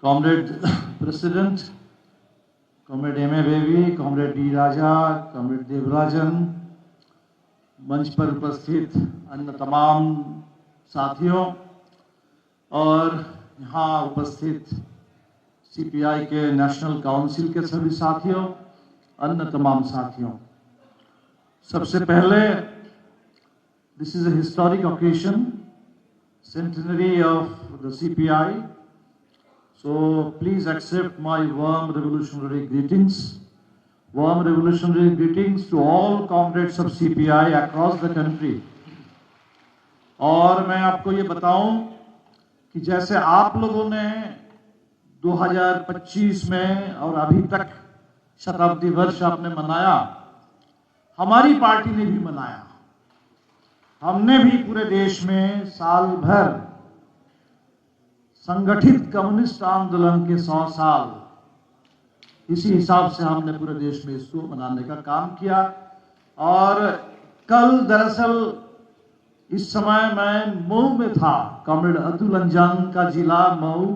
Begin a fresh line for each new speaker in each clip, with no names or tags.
Comrade President, Comrade M.A. Baby, Comrade D. Raja, Comrade Devarajan, मंच पर उपस्थित अन्य तमाम साथियों और यहाँ उपस्थित सीपीआई के नेशनल काउंसिल के सभी साथियों, अन्य तमाम साथियों, सबसे पहले this is a historic occasion, centenary of the CPI. So please accept my warm revolutionary greetings. Warm revolutionary greetings to all comrades of CPI across the country. और मैं आपको ये बताऊं कि जैसे आप लोगों ने 2025 में और अभी तक शताब्दी वर्ष आपने मनाया, हमारी पार्टी ने भी मनाया। हमने भी पूरे देश में साल भर संगठित कम्युनिस्ट आंदोलन के 100 साल, इसी हिसाब से हमने पूरे देश में इसको मनाने का काम किया। और कल दरअसल इस समय मैं मऊ में था, कॉमरेड अतुल अंजान का जिला मऊ,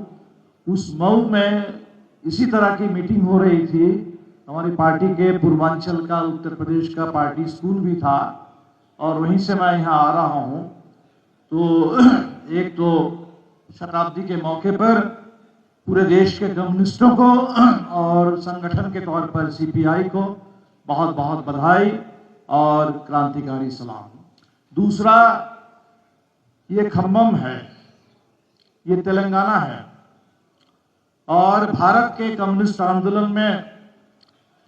उस मऊ में इसी तरह की मीटिंग हो रही थी। हमारी पार्टी के पूर्वांचल का, उत्तर प्रदेश का पार्टी स्कूल भी था और वहीं से मैं यहाँ आ रहा हूँ। तो एक तो शताब्दी के मौके पर पूरे देश के कम्युनिस्टों को और संगठन के तौर पर सीपीआई को बहुत बहुत बधाई और क्रांतिकारी सलाम। दूसरा, ये खम्मम है, ये तेलंगाना है और भारत के कम्युनिस्ट आंदोलन में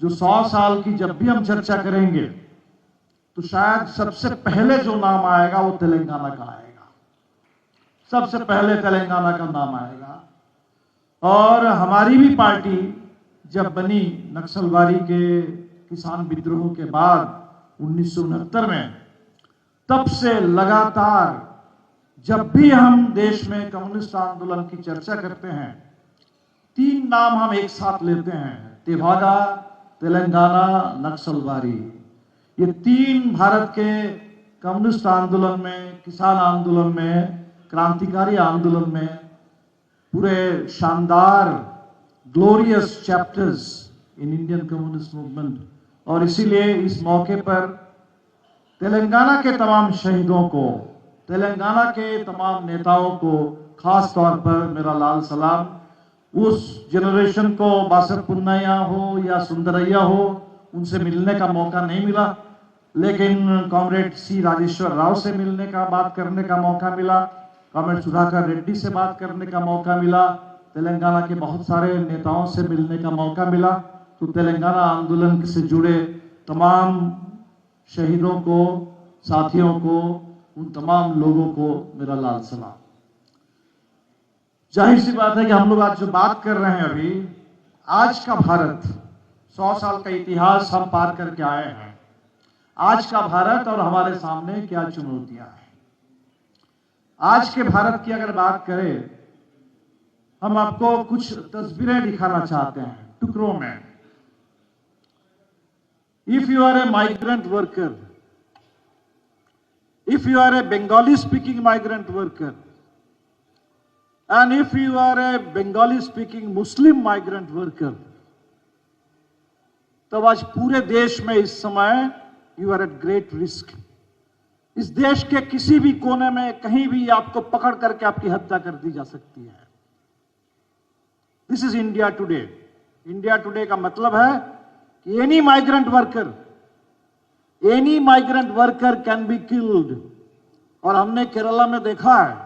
जो 100 साल की जब भी हम चर्चा करेंगे तो शायद सबसे पहले जो नाम आएगा वो तेलंगाना का आएगा, सबसे पहले तेलंगाना का नाम आएगा। और हमारी भी पार्टी जब बनी नक्सलवादी के किसान विद्रोह के बाद 1969 में, तब से लगातार जब भी हम देश में कम्युनिस्ट आंदोलन की चर्चा करते हैं, 3 नाम हम एक साथ लेते हैं, तेभागा, तेलंगाना, नक्सलवादी। ये 3 भारत के कम्युनिस्ट आंदोलन में, किसान आंदोलन में, क्रांतिकारी आंदोलन में पूरे शानदार glorious chapters in Indian communist movement. और इसीलिए इस मौके पर तेलंगाना के तमाम शहीदों को, तेलंगाना के तमाम नेताओं को खास तौर पर मेरा लाल सलाम। उस जनरेशन को बासर पुन्नैया हो या सुंदरैया हो, उनसे मिलने का मौका नहीं मिला, लेकिन कॉमरेड सी राजेश्वर राव से मिलने का, बात करने का मौका मिला, कॉमरेड सुधाकर रेड्डी से बात करने का मौका मिला, तेलंगाना के बहुत सारे नेताओं से मिलने का मौका मिला। तो तेलंगाना आंदोलन से जुड़े तमाम शहीदों को, साथियों को, उन तमाम लोगों को मेरा लाल सलाम। जाहिर सी बात है कि हम लोग आज जो बात कर रहे हैं अभी, आज का भारत, 100 साल का इतिहास हम पार करके आए हैं। आज का भारत और हमारे सामने क्या चुनौतियां हैं। आज के भारत की अगर बात करें, हम आपको कुछ तस्वीरें दिखाना चाहते हैं टुकड़ों में। If you are a migrant worker, if you are a Bengali speaking migrant worker, and if you are a Bengali speaking Muslim migrant worker, तब आज पूरे देश में इस समय you are at great risk। इस देश के किसी भी कोने में कहीं भी आपको पकड़ करके आपकी हत्या कर दी जा सकती है। This is India today. India today का मतलब है कि any migrant worker can be killed. और हमने केरला में देखा है,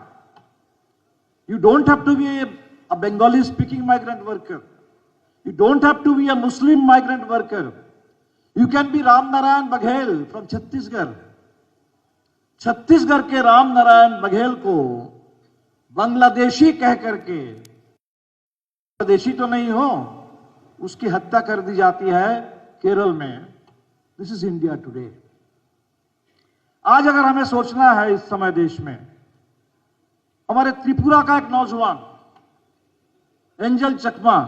you don't have to be a Bengali speaking migrant worker, you don't have to be a Muslim migrant worker, you can be Ram Narayan Baghel from Chhattisgarh. Chhattisgarh के राम नारायण बघेल को बांग्लादेशी कह करके, बांग्लादेशी तो नहीं हो, उसकी हत्या कर दी जाती है केरल में। This is India today. आज अगर हमें सोचना है इस समय देश में, हमारे त्रिपुरा का एक नौजवान एंजल चकमा,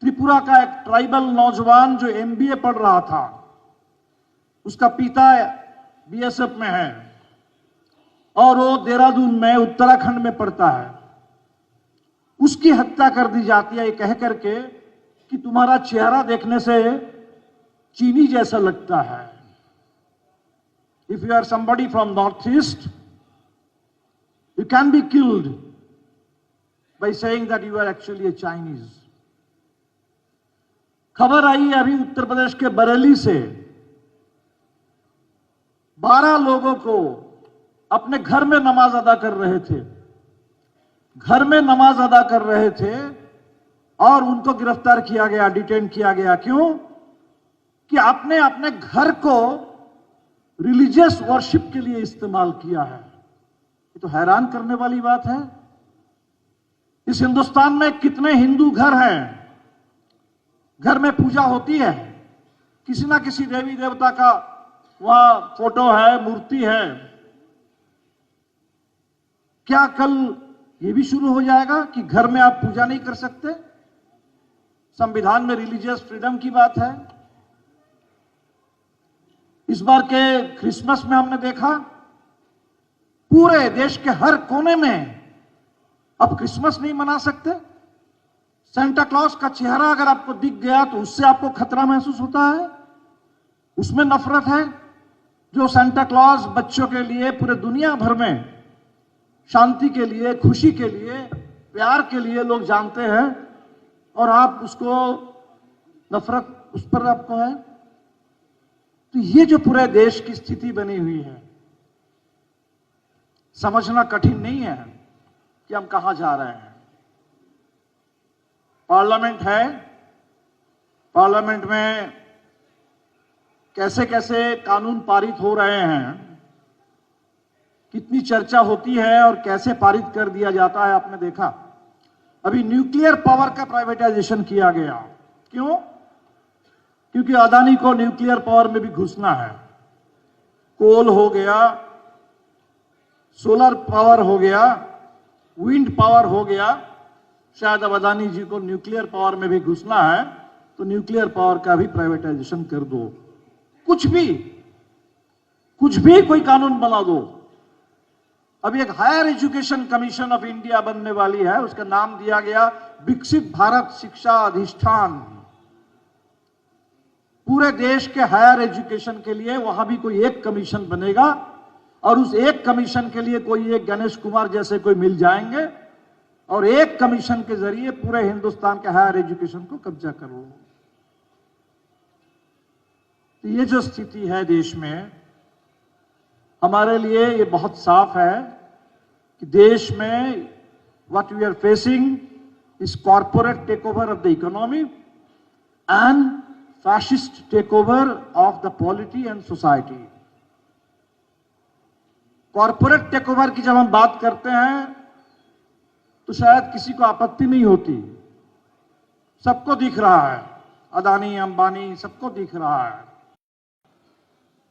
त्रिपुरा का एक ट्राइबल नौजवान जो एमबीए पढ़ रहा था, उसका पिता बीएसएफ में है और वो देहरादून में, उत्तराखंड में पढ़ता है। उसकी हत्या कर दी जाती है ये कह करके कि तुम्हारा चेहरा देखने से चीनी जैसा लगता है। If you are somebody from North East, you can be killed by saying that you are actually a Chinese. खबर आई अभी उत्तर प्रदेश के बरेली से, 12 लोगों को अपने घर में नमाज अदा कर रहे थे, घर में नमाज अदा कर रहे थे और उनको गिरफ्तार किया गया, डिटेन किया गया। क्यों? कि आपने अपने घर को रिलीजियस वर्शिप के लिए इस्तेमाल किया है। ये तो हैरान करने वाली बात है। इस हिंदुस्तान में कितने हिंदू घर हैं, घर में पूजा होती है, किसी ना किसी देवी देवता का वहां फोटो है, मूर्ति है। क्या कल ये भी शुरू हो जाएगा कि घर में आप पूजा नहीं कर सकते? संविधान में रिलीजियस फ्रीडम की बात है। इस बार के क्रिसमस में हमने देखा पूरे देश के हर कोने में अब क्रिसमस नहीं मना सकते। सेंटा क्लॉज का चेहरा अगर आपको दिख गया तो उससे आपको खतरा महसूस होता है, उसमें नफरत है। जो सेंटा क्लॉज बच्चों के लिए पूरे दुनिया भर में शांति के लिए, खुशी के लिए, प्यार के लिए लोग जानते हैं, और आप उसको नफरत उस पर आपको है। तो ये जो पूरे देश की स्थिति बनी हुई है, समझना कठिन नहीं है कि हम कहां जा रहे हैं। पार्लियामेंट है, पार्लियामेंट में कैसे कैसे कानून पारित हो रहे हैं, कितनी चर्चा होती है और कैसे पारित कर दिया जाता है, आपने देखा। अभी न्यूक्लियर पावर का प्राइवेटाइजेशन किया गया। क्यों? क्योंकि अदानी को न्यूक्लियर पावर में भी घुसना है। कोल हो गया, सोलर पावर हो गया, विंड पावर हो गया, शायद अब अदानी जी को न्यूक्लियर पावर में भी घुसना है, तो न्यूक्लियर पावर का भी प्राइवेटाइजेशन कर दो। कुछ भी कोई कानून बना दो। अभी एक higher education commission of India बनने वाली है, उसका नाम दिया गया विकसित भारत शिक्षा अधिष्ठान। पूरे देश के हायर एजुकेशन के लिए वहां भी कोई एक कमीशन बनेगा, और उस एक कमीशन के लिए कोई एक गणेश कुमार जैसे कोई मिल जाएंगे, और एक कमीशन के जरिए पूरे हिंदुस्तान के हायर एजुकेशन को कब्जा कर लो। तो ये जो स्थिति है देश में, हमारे लिए ये बहुत साफ है कि देश में what we are facing is corporate takeover of the economy and fascist takeover of the polity and society. Corporate takeover की जब हम बात करते हैं तो शायद किसी को आपत्ति नहीं होती, सबको दिख रहा है, अदानी अंबानी सबको दिख रहा है।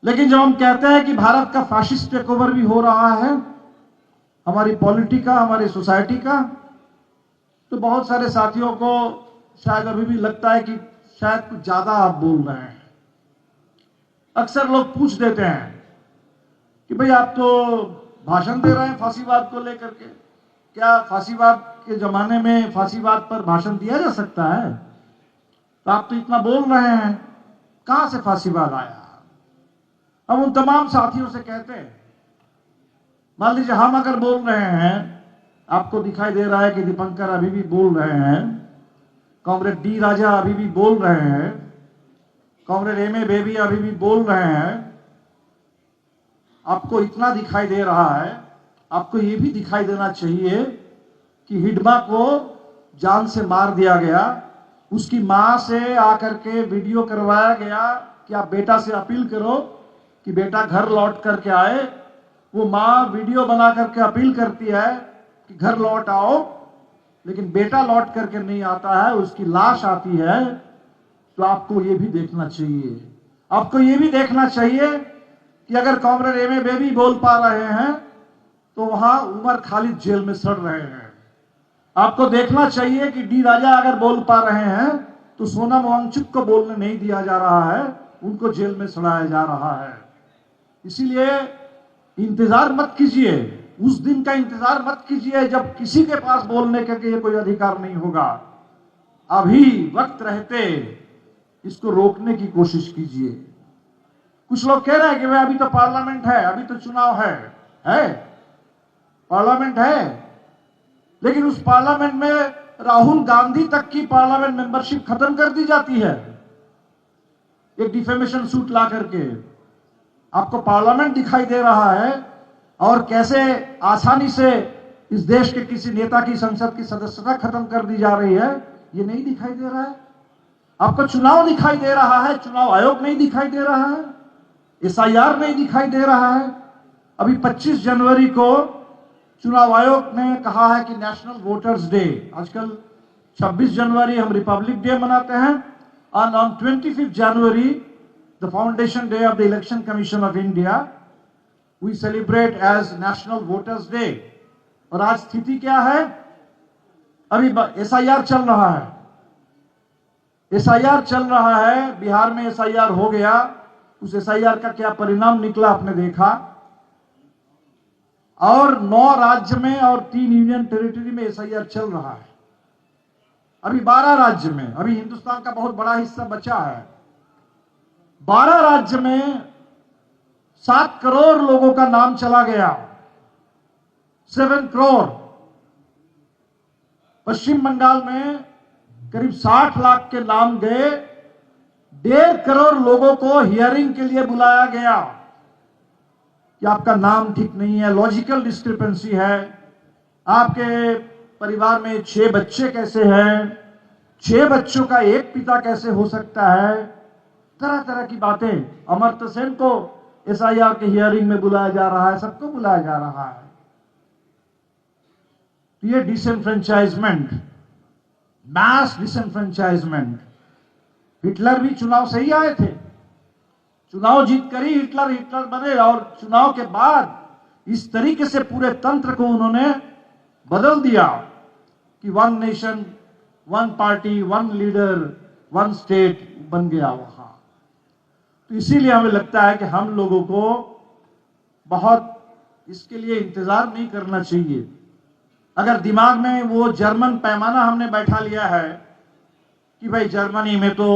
लेकिन जब हम कहते हैं कि भारत का फाशिस्ट टेकओवर भी हो रहा है, हमारी पॉलिटी का, हमारी सोसाइटी का, तो बहुत सारे साथियों को शायद अभी भी लगता है कि शायद कुछ ज्यादा आप बोल रहे हैं। अक्सर लोग पूछ देते हैं कि भाई आप तो भाषण दे रहे हैं फांसीवाद को लेकर के, क्या फांसीवाद के जमाने में फांसीवाद पर भाषण दिया जा सकता है? तो आप तो इतना बोल रहे हैं, कहां से फांसीवाद आया? हम उन तमाम साथियों से कहते हैं, मान लीजिए हम अगर बोल रहे हैं, आपको दिखाई दे रहा है कि दीपंकर अभी भी बोल रहे हैं, कॉमरेड डी राजा अभी भी बोल रहे हैं, कॉमरेड एम.ए. बेबी अभी भी बोल रहे हैं, आपको इतना दिखाई दे रहा है, आपको ये भी दिखाई देना चाहिए कि हिडमा को जान से मार दिया गया, उसकी मां से आकर के वीडियो करवाया गया कि आप बेटा से अपील करो कि बेटा घर लौट करके आए। वो मां वीडियो बना करके अपील करती है कि घर लौट आओ, लेकिन बेटा लौट करके नहीं आता है, उसकी लाश आती है। तो आपको ये भी देखना चाहिए, आपको ये भी देखना चाहिए कि अगर कॉमरेड एम.ए. बेबी बोल पा रहे हैं तो वहां उमर खालिद जेल में सड़ रहे हैं। आपको देखना चाहिए कि डी राजा अगर बोल पा रहे हैं तो सोनम वांगचुक को बोलने नहीं दिया जा रहा है, उनको जेल में सड़ाया जा रहा है। इसीलिए इंतजार मत कीजिए उस दिन का इंतजार मत कीजिए जब किसी के पास बोलने का ये कोई अधिकार नहीं होगा। अभी वक्त रहते इसको रोकने की कोशिश कीजिए। कुछ लोग कह रहे हैं कि भाई अभी तो पार्लियामेंट है, अभी तो चुनाव है पार्लियामेंट है, लेकिन उस पार्लियामेंट में राहुल गांधी तक की पार्लियामेंट मेंबरशिप खत्म कर दी जाती है एक डिफेमेशन सूट ला करके। आपको पार्लियामेंट दिखाई दे रहा है और कैसे आसानी से इस देश के किसी नेता की संसद की सदस्यता खत्म कर दी जा रही है, ये नहीं दिखाई दे रहा है। आपको चुनाव दिखाई दे रहा है, चुनाव आयोग नहीं दिखाई दे रहा है, एसआईआर नहीं दिखाई दे रहा है। अभी 25 जनवरी को चुनाव आयोग ने कहा है कि नेशनल वोटर्स डे, आजकल 26 जनवरी हम रिपब्लिक डे मनाते हैं, and on 25th January, the foundation day of the Election Commission of India, we celebrate as National Voters Day। और आज स्थिति क्या है? अभी एसआईआर चल रहा है, एसआईआर चल रहा है, बिहार में एसआईआर हो गया। उस एसआईआर का क्या परिणाम निकला आपने देखा। और 9 राज्य में और 3 यूनियन टेरिटरी में एसआईआर चल रहा है। अभी 12 राज्य में, अभी हिंदुस्तान का बहुत बड़ा हिस्सा बचा है, 12 राज्य में 7 करोड़ लोगों का नाम चला गया, 7 करोड़। पश्चिम बंगाल में करीब 60 लाख के नाम गए, 1.5 करोड़ लोगों को हियरिंग के लिए बुलाया गया कि आपका नाम ठीक नहीं है, लॉजिकल डिस्क्रिपेंसी है, आपके परिवार में 6 बच्चे कैसे हैं, 6 बच्चों का एक पिता कैसे हो सकता है, तरह तरह की बातें। अमर्त्य सेन को एसआईआर के हियरिंग में बुलाया जा रहा है, सबको बुलाया जा रहा है। ये डिसएनफ्रेंचाइजमेंट, मैस डिसएनफ्रेंचाइजमेंट। हिटलर भी चुनाव से ही आए थे, चुनाव जीत कर ही हिटलर बने, और चुनाव के बाद इस तरीके से पूरे तंत्र को उन्होंने बदल दिया कि 1 नेशन 1 पार्टी 1 लीडर 1 स्टेट बन गया वहां। तो इसीलिए हमें लगता है कि हम लोगों को बहुत इसके लिए इंतजार नहीं करना चाहिए। अगर दिमाग में वो जर्मन पैमाना हमने बैठा लिया है कि भाई जर्मनी में तो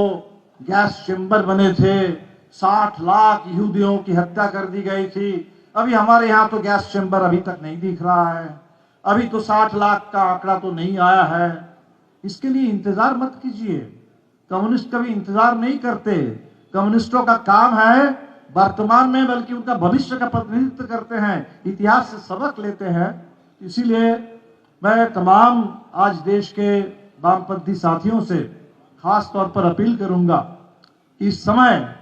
गैस चेंबर बने थे, 60 लाख यहूदियों की हत्या कर दी गई थी, अभी हमारे यहां तो गैस चेंबर अभी तक नहीं दिख रहा है, अभी तो 60 लाख का आंकड़ा तो नहीं आया है। इसके लिए इंतजार मत कीजिए। कम्युनिस्ट कभी इंतजार नहीं करते। कम्युनिस्टों का काम है वर्तमान में, बल्कि उनका भविष्य का प्रतिनिधित्व करते हैं, इतिहास से सबक लेते हैं। इसीलिए मैं तमाम आज देश के वामपंथी साथियों से खास तौर पर अपील करूंगा कि इस समय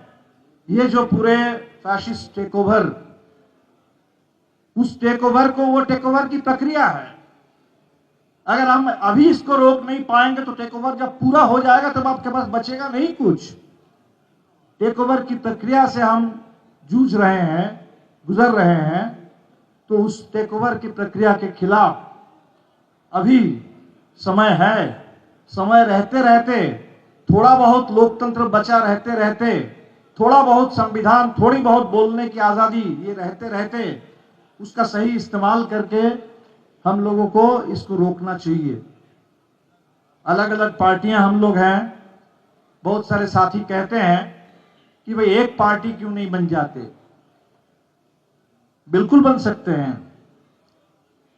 ये जो पूरे फैशिस्ट टेकओवर, उस टेकओवर को, वो टेकओवर की प्रक्रिया है। अगर हम अभी इसको रोक नहीं पाएंगे तो टेकओवर जब पूरा हो जाएगा तब आपके पास बचेगा नहीं कुछ। टेकओवर की प्रक्रिया से हम जूझ रहे हैं, गुजर रहे हैं, तो उस टेकओवर की प्रक्रिया के खिलाफ अभी समय है। समय रहते रहते, थोड़ा बहुत लोकतंत्र बचा रहते रहते, थोड़ा बहुत संविधान, थोड़ी बहुत बोलने की आजादी, ये रहते रहते उसका सही इस्तेमाल करके हम लोगों को इसको रोकना चाहिए। अलग अलग पार्टियां हम लोग हैं, बहुत सारे साथी कहते हैं कि भाई एक पार्टी क्यों नहीं बन जाते। बिल्कुल बन सकते हैं।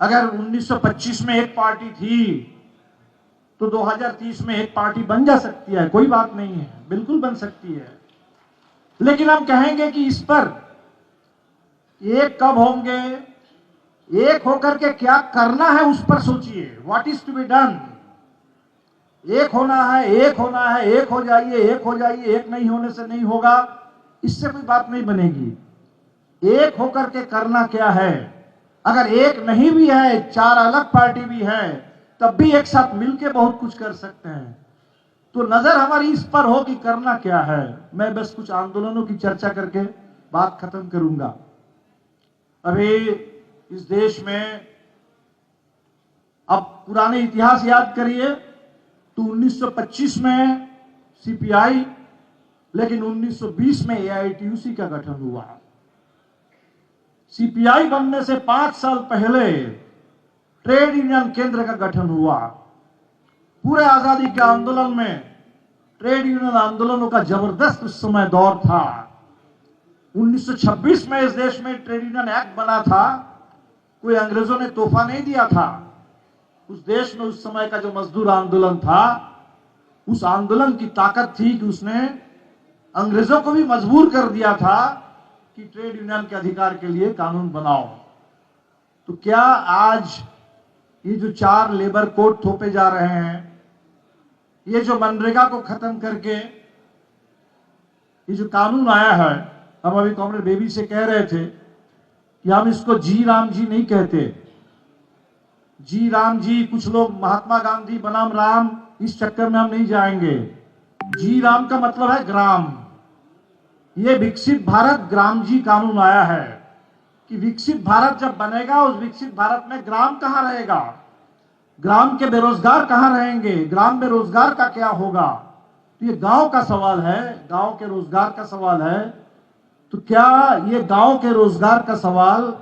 अगर 1925 में एक पार्टी थी तो 2030 में एक पार्टी बन जा सकती है, कोई बात नहीं है, बिल्कुल बन सकती है। लेकिन हम कहेंगे कि इस पर एक कब होंगे, एक होकर के क्या करना है उस पर सोचिए। What is to be done. एक होना है, एक होना है, एक हो जाइए, एक हो जाइए, एक नहीं होने से नहीं होगा, इससे कोई बात नहीं बनेगी। एक होकर के करना क्या है। अगर एक नहीं भी है, 4 अलग पार्टी भी है, तब भी एक साथ मिलके बहुत कुछ कर सकते हैं। तो नजर हमारी इस पर हो कि करना क्या है। मैं बस कुछ आंदोलनों की चर्चा करके बात खत्म करूंगा। अभी इस देश में, अब पुराने इतिहास याद करिए तो 1925 में सीपीआई, लेकिन 1920 में एआईटीयूसी का गठन हुआ। सीपीआई बनने से 5 साल पहले ट्रेड यूनियन केंद्र का गठन हुआ। पूरे आजादी के आंदोलन में ट्रेड यूनियन आंदोलनों का जबरदस्त उस समय दौर था। 1926 में इस देश में ट्रेड यूनियन एक्ट बना था। कोई अंग्रेजों ने तोहफा नहीं दिया था। उस देश में उस समय का जो मजदूर आंदोलन था, उस आंदोलन की ताकत थी कि उसने अंग्रेजों को भी मजबूर कर दिया था कि ट्रेड यूनियन के अधिकार के लिए कानून बनाओ। तो क्या आज ये जो 4 लेबर कोड थोपे जा रहे हैं, ये जो मनरेगा को खत्म करके ये जो कानून आया है, हम अभी कॉमरेड बेबी से कह रहे थे कि हम इसको जी राम जी नहीं कहते। जी राम जी, कुछ लोग महात्मा गांधी बनाम राम, इस चक्कर में हम नहीं जाएंगे। जी राम का मतलब है ग्राम। ये विकसित भारत ग्राम जी कानून आया है कि विकसित भारत जब बनेगा, उस विकसित भारत में ग्राम कहां रहेगा, ग्राम के बेरोजगार कहां रहेंगे, ग्राम में रोजगार का क्या होगा। तो ये गांव का सवाल है, गांव के रोजगार का सवाल है। तो क्या ये गांव के रोजगार का सवाल,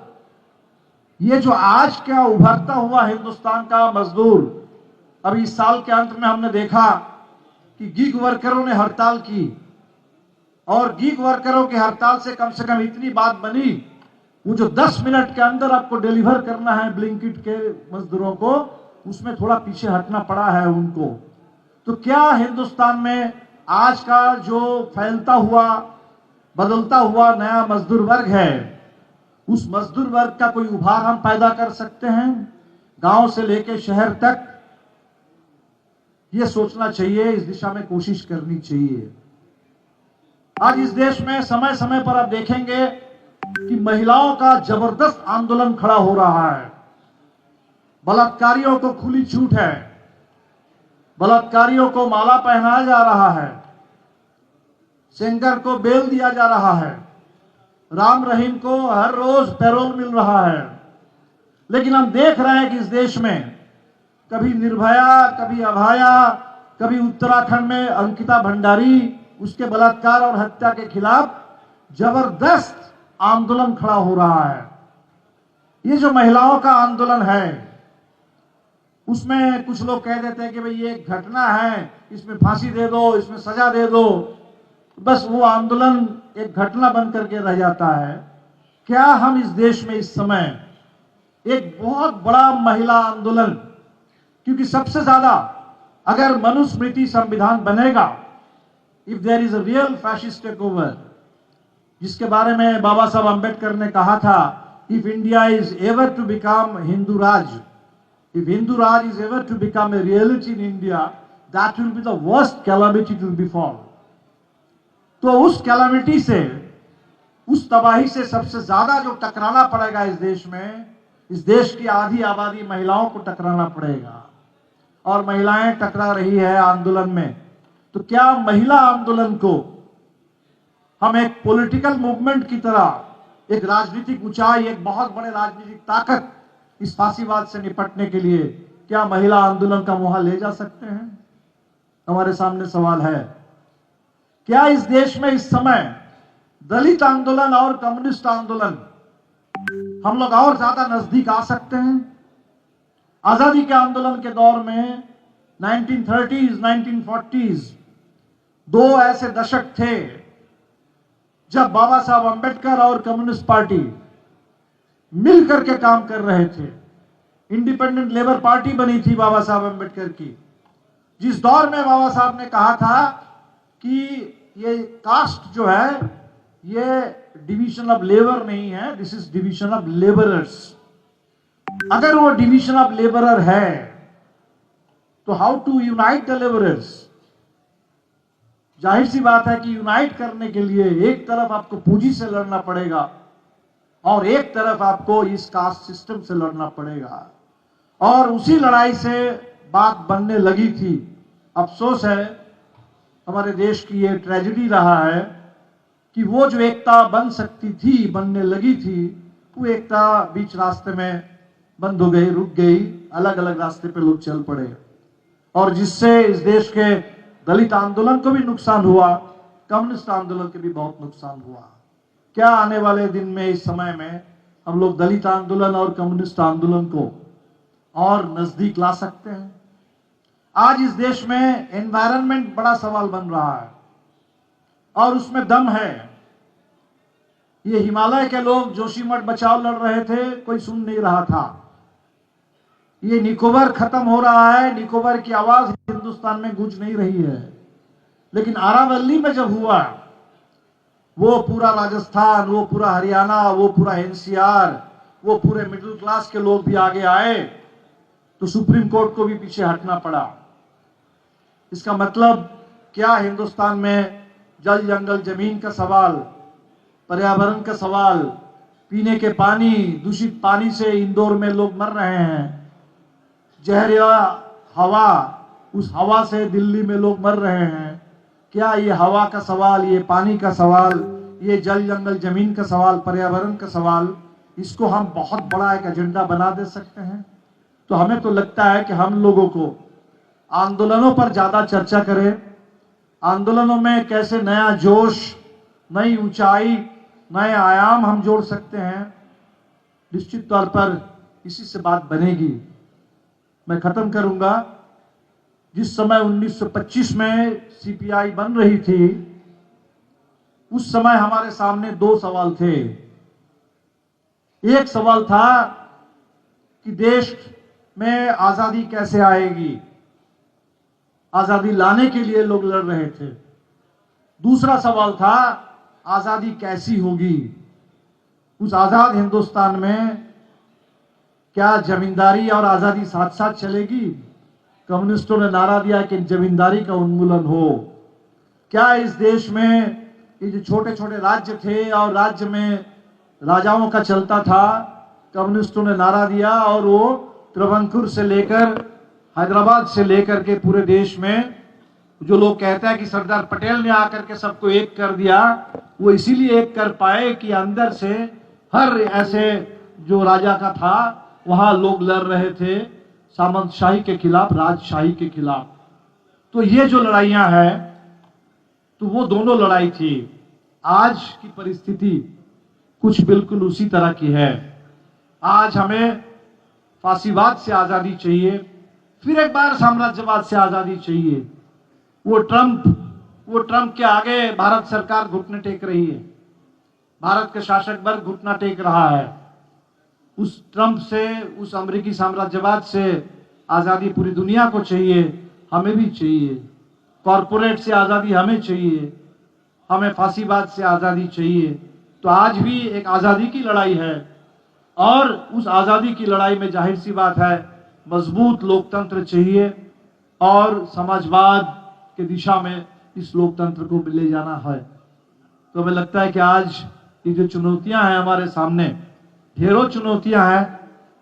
ये जो आज क्या उभरता हुआ हिंदुस्तान का मजदूर, अभी इस साल के अंत में हमने देखा कि गिग वर्करों ने हड़ताल की, और गिग वर्करों की हड़ताल से कम इतनी बात बनी, वो जो 10 मिनट के अंदर आपको डिलीवर करना है ब्लिंकिट के मजदूरों को, उसमें थोड़ा पीछे हटना पड़ा है उनको। तो क्या हिंदुस्तान में आज का जो फैलता हुआ, बदलता हुआ नया मजदूर वर्ग है, उस मजदूर वर्ग का कोई उभार हम पैदा कर सकते हैं गांव से लेकर शहर तक? ये सोचना चाहिए, इस दिशा में कोशिश करनी चाहिए। आज इस देश में समय समय पर आप देखेंगे कि महिलाओं का जबरदस्त आंदोलन खड़ा हो रहा है। बलात्कारियों को खुली छूट है, बलात्कारियों को माला पहनाया जा रहा है, सेंगर को बेल दिया जा रहा है, राम रहीम को हर रोज पैरोल मिल रहा है। लेकिन हम देख रहे हैं कि इस देश में कभी निर्भया, कभी अभाया, कभी उत्तराखंड में अंकिता भंडारी, उसके बलात्कार और हत्या के खिलाफ जबरदस्त आंदोलन खड़ा हो रहा है। ये जो महिलाओं का आंदोलन है, उसमें कुछ लोग कह देते हैं कि भाई ये एक घटना है, इसमें फांसी दे दो, इसमें सजा दे दो, बस वो आंदोलन एक घटना बन करके रह जाता है। क्या हम इस देश में इस समय एक बहुत बड़ा महिला आंदोलन, क्योंकि सबसे ज्यादा अगर मनुस्मृति संविधान बनेगा, if there is a real fascist takeover, जिसके बारे में बाबा साहब अंबेडकर ने कहा था, if India is ever to become Hindu Raj, if Hindu Raj is ever to become a reality in India, that will be the worst calamity to befall. तो उस calamity से, उस तबाही से सबसे ज्यादा जो टकराना पड़ेगा इस देश में, इस देश की आधी आबादी महिलाओं को टकराना पड़ेगा, और महिलाएं टकरा रही है आंदोलन में। तो क्या महिला आंदोलन को हम एक पॉलिटिकल मूवमेंट की तरह, एक राजनीतिक ऊंचाई, एक बहुत बड़े राजनीतिक ताकत, इस फांसीवाद से निपटने के लिए क्या महिला आंदोलन का मुहा ले जा सकते हैं? हमारे सामने सवाल है। क्या इस देश में इस समय दलित आंदोलन और कम्युनिस्ट आंदोलन हम लोग और ज्यादा नजदीक आ सकते हैं? आजादी के आंदोलन के दौर में 1930s, 1940s, 2 ऐसे दशक थे जब बाबा साहब अंबेडकर और कम्युनिस्ट पार्टी मिल करके काम कर रहे थे। इंडिपेंडेंट लेबर पार्टी बनी थी बाबा साहब अंबेडकर की, जिस दौर में बाबा साहब ने कहा था कि ये कास्ट जो है, ये डिवीजन ऑफ लेबर नहीं है, this is division of labourers. अगर वो डिवीजन ऑफ लेबरर है तो how to unite the labourers? जाहिर सी बात है कि यूनाइट करने के लिए एक तरफ आपको पूंजी से लड़ना पड़ेगा और एक तरफ आपको इस कास्ट सिस्टम से लड़ना पड़ेगा, और उसी लड़ाई से बात बनने लगी थी। अफसोस है, हमारे देश की ये ट्रेजेडी रहा है कि वो जो एकता बन सकती थी, बनने लगी थी, वो एकता बीच रास्ते में बंद हो गई, रुक गई, अलग अलग रास्ते पे लोग चल पड़े, और जिससे इस देश के दलित आंदोलन को भी नुकसान हुआ, कम्युनिस्ट आंदोलन के भी बहुत नुकसान हुआ। क्या आने वाले दिन में, इस समय में हम लोग दलित आंदोलन और कम्युनिस्ट आंदोलन को और नजदीक ला सकते हैं। आज इस देश में एनवायरनमेंट बड़ा सवाल बन रहा है और उसमें दम है। ये हिमालय के लोग जोशीमठ बचाओ लड़ रहे थे, कोई सुन नहीं रहा था। ये निकोबार खत्म हो रहा है, निकोबार की आवाज हिंदुस्तान में गूंज नहीं रही है। लेकिन आरावली में जब हुआ, वो पूरा राजस्थान, वो पूरा हरियाणा, वो पूरा एनसीआर, वो पूरे मिडिल क्लास के लोग भी आगे आए, तो सुप्रीम कोर्ट को भी पीछे हटना पड़ा। इसका मतलब क्या, हिंदुस्तान में जल जंगल जमीन का सवाल, पर्यावरण का सवाल, पीने के पानी, दूषित पानी से इंदौर में लोग मर रहे हैं, जहरीला हवा, उस हवा से दिल्ली में लोग मर रहे हैं। क्या ये हवा का सवाल, ये पानी का सवाल, ये जल जंगल जमीन का सवाल, पर्यावरण का सवाल, इसको हम बहुत बड़ा एक एजेंडा बना दे सकते हैं? तो हमें तो लगता है कि हम लोगों को आंदोलनों पर ज्यादा चर्चा करें, आंदोलनों में कैसे नया जोश, नई ऊंचाई, नए आयाम हम जोड़ सकते हैं। निश्चित तौर पर इसी से बात बनेगी। मैं खत्म करूंगा, जिस समय 1925 में सीपीआई बन रही थी, उस समय हमारे सामने दो सवाल थे। एक सवाल था कि देश में आजादी कैसे आएगी, आजादी लाने के लिए लोग लड़ रहे थे। दूसरा सवाल था आजादी कैसी होगी। उस आजाद हिंदुस्तान में क्या जमींदारी और आजादी साथ साथ चलेगी? कम्युनिस्टों ने नारा दिया कि जमींदारी का उन्मूलन हो। क्या इस देश में ये जो छोटे छोटे राज्य थे और राज्य में राजाओं का चलता था, कम्युनिस्टों ने नारा दिया और वो त्रवंकुर से लेकर हैदराबाद से लेकर के पूरे देश में, जो लोग कहते हैं कि सरदार पटेल ने आकर के सबको एक कर दिया, वो इसीलिए एक कर पाए कि अंदर से हर ऐसे जो राजा का था वहां लोग लड़ रहे थे सामंतशाही के खिलाफ, राजशाही के खिलाफ। तो ये जो लड़ाइयां हैं, तो वो दोनों लड़ाई थी। आज की परिस्थिति कुछ बिल्कुल उसी तरह की है। आज हमें फांसीवाद से आजादी चाहिए, फिर एक बार साम्राज्यवाद से आजादी चाहिए। वो ट्रंप के आगे भारत सरकार घुटने टेक रही है, भारत के शासक वर्ग घुटना टेक रहा है। उस ट्रंप से, उस अमेरिकी साम्राज्यवाद से आजादी पूरी दुनिया को चाहिए, हमें भी चाहिए। कॉरपोरेट से आजादी हमें चाहिए, हमें फांसीवाद से आजादी चाहिए। तो आज भी एक आजादी की लड़ाई है और उस आजादी की लड़ाई में जाहिर सी बात है मजबूत लोकतंत्र चाहिए और समाजवाद की दिशा में इस लोकतंत्र को ले जाना है। तो हमें लगता है कि आज ये जो चुनौतियां हैं हमारे सामने, ढेरों चुनौतियां हैं,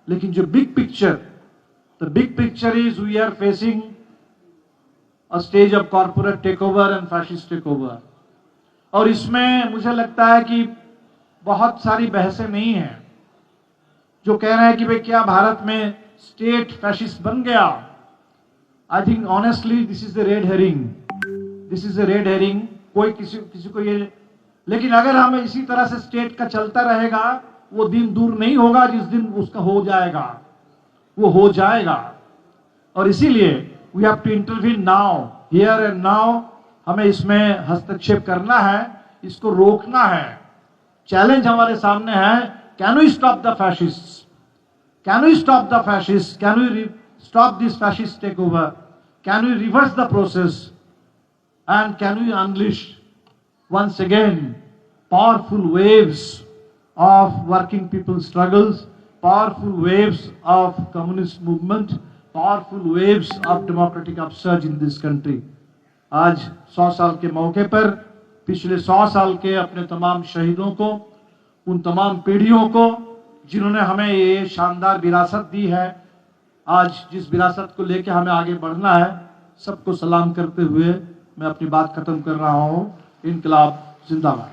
लेकिन जो big picture is we are facing a stage of corporate takeover and fascist takeover. और इसमें मुझे लगता है कि बहुत सारी बहसें नहीं हैं। जो कह रहे हैं कि भाई क्या भारत में स्टेट फैशिस्ट बन गया, I think honestly this is the red herring. कोई किसी को ये, लेकिन अगर हम इसी तरह से स्टेट का चलता रहेगा, वो दिन दूर नहीं होगा जिस दिन उसका हो जाएगा, वो हो जाएगा। और इसीलिए we have to intervene now, here and now. हमें इसमें हस्तक्षेप करना है, इसको रोकना है। चैलेंज हमारे सामने है, can we stop the fascist, can we stop the fascist, can we stop this fascist take over, can we reverse the process and can we unleash once again powerful waves of working people struggles, powerful waves of communist movement, powerful waves of democratic upsurge in this country. आज 100 साल के मौके पर पिछले 100 साल के अपने तमाम शहीदों को, उन तमाम पीढ़ियों को जिन्होंने हमें ये शानदार विरासत दी है, आज जिस विरासत को लेकर हमें आगे बढ़ना है, सबको सलाम करते हुए मैं अपनी बात खत्म कर रहा हूँ। इनकलाब जिंदाबाद।